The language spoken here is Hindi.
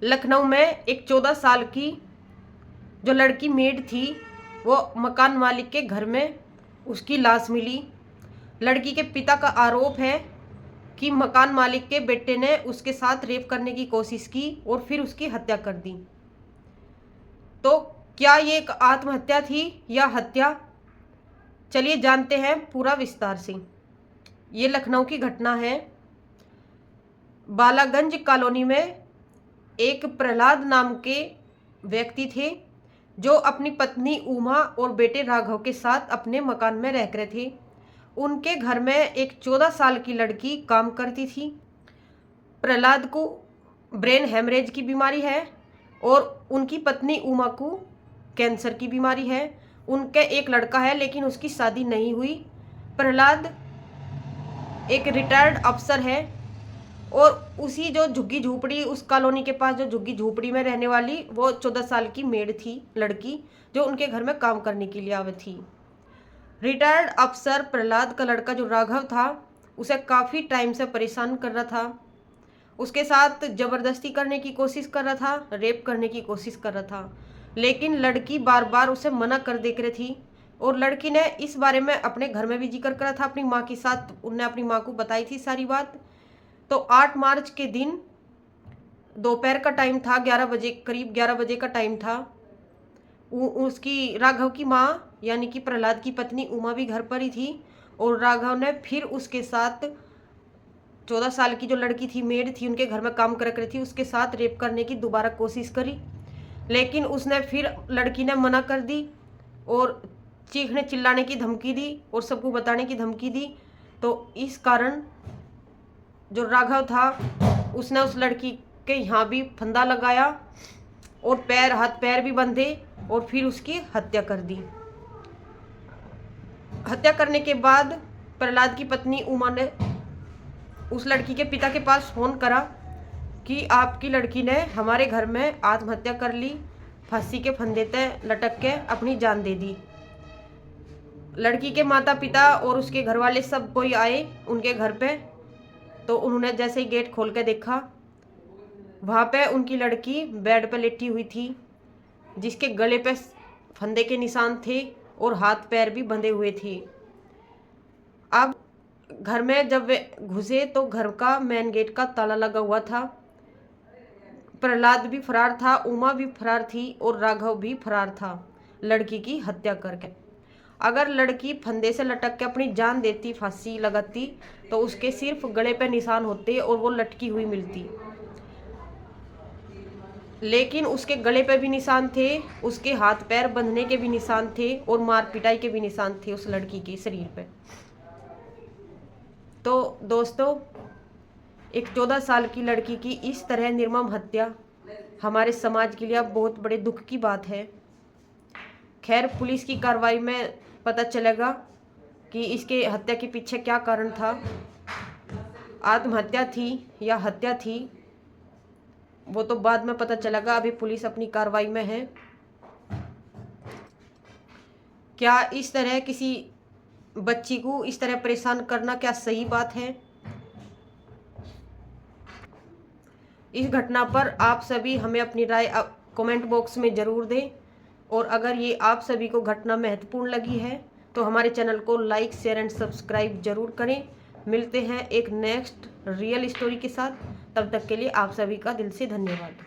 लखनऊ में एक 14 साल की जो लड़की मेड थी, वो मकान मालिक के घर में उसकी लाश मिली। लड़की के पिता का आरोप है कि मकान मालिक के बेटे ने उसके साथ रेप करने की कोशिश की और फिर उसकी हत्या कर दी। तो क्या ये एक आत्महत्या थी या हत्या? चलिए जानते हैं पूरा विस्तार से। ये लखनऊ की घटना है। बालागंज कॉलोनी में एक प्रहलाद नाम के व्यक्ति थे जो अपनी पत्नी उमा और बेटे राघव के साथ अपने मकान में रह रहे थे। उनके घर में एक 14 साल की लड़की काम करती थी। प्रहलाद को ब्रेन हेमरेज की बीमारी है और उनकी पत्नी उमा को कैंसर की बीमारी है। उनके एक लड़का है लेकिन उसकी शादी नहीं हुई। प्रहलाद एक रिटायर्ड अफसर है और उसी जो झुग्गी झोपड़ी, उस कॉलोनी के पास जो झुग्गी झोपड़ी में रहने वाली वो 14 साल की मेड थी लड़की, जो उनके घर में काम करने के लिए आई थी। रिटायर्ड अफसर प्रहलाद का लड़का जो राघव था उसे काफ़ी टाइम से परेशान कर रहा था, उसके साथ ज़बरदस्ती करने की कोशिश कर रहा था, रेप करने की कोशिश कर रहा था, लेकिन लड़की बार बार उसे मना कर दे रही थी। और लड़की ने इस बारे में अपने घर में भी जिक्र करा था अपनी माँ के साथ, उनने अपनी माँ को बताई थी सारी बात। तो 8 मार्च के दिन दोपहर का टाइम था, 11 बजे, करीब 11 बजे का टाइम था। उसकी राघव की माँ यानी कि प्रहलाद की पत्नी उमा भी घर पर ही थी और राघव ने फिर उसके साथ 14 साल की जो लड़की थी, मेड थी, उनके घर में काम कर रही थी, उसके साथ रेप करने की दोबारा कोशिश करी, लेकिन उसने फिर लड़की ने मना कर दी और चीखने चिल्लाने की धमकी दी और सबको बताने की धमकी दी। तो इस कारण जो राघव था उसने उस लड़की के यहाँ भी फंदा लगाया और पैर, हाथ पैर भी बंधे और फिर उसकी हत्या कर दी। हत्या करने के बाद प्रहलाद की पत्नी उमा ने उस लड़की के पिता के पास फ़ोन करा कि आपकी लड़की ने हमारे घर में आत्महत्या कर ली, फांसी के फंदे पे लटक के अपनी जान दे दी। लड़की के माता पिता और उसके घर वाले सब कोई आए उनके घर पे, तो उन्होंने जैसे ही गेट खोल के देखा, वहाँ पे उनकी लड़की बेड पे लेटी हुई थी, जिसके गले पे फंदे के निशान थे और हाथ पैर भी बंधे हुए थे। अब घर में जब वे घुसे तो घर का मेन गेट का ताला लगा हुआ था। प्रहलाद भी फरार था, उमा भी फरार थी और राघव भी फरार था लड़की की हत्या करके। अगर लड़की फंदे से लटक के अपनी जान देती, फांसी लगाती, तो उसके सिर्फ गले पे निशान होते और वो लटकी हुई मिलती, लेकिन उसके गले पे भी निशान थे, उसके हाथ पैर बंधने के भी निशान थे और मार पिटाई के भी निशान थे उस लड़की के शरीर पे। तो दोस्तों, एक 14 साल की लड़की की इस तरह निर्मम हत्या हमारे समाज के लिए अब बहुत बड़े दुख की बात है। खैर, पुलिस की कार्रवाई में पता चलेगा कि इसके हत्या के पीछे क्या कारण था, आत्महत्या थी या हत्या थी, वो तो बाद में पता चलेगा। अभी पुलिस अपनी कार्रवाई में है। क्या इस तरह किसी बच्ची को इस तरह परेशान करना क्या सही बात है? इस घटना पर आप सभी हमें अपनी राय कमेंट बॉक्स में ज़रूर दें और अगर ये आप सभी को घटना महत्वपूर्ण लगी है तो हमारे चैनल को लाइक, शेयर एंड सब्सक्राइब जरूर करें। मिलते हैं एक नेक्स्ट रियल स्टोरी के साथ, तब तक के लिए आप सभी का दिल से धन्यवाद।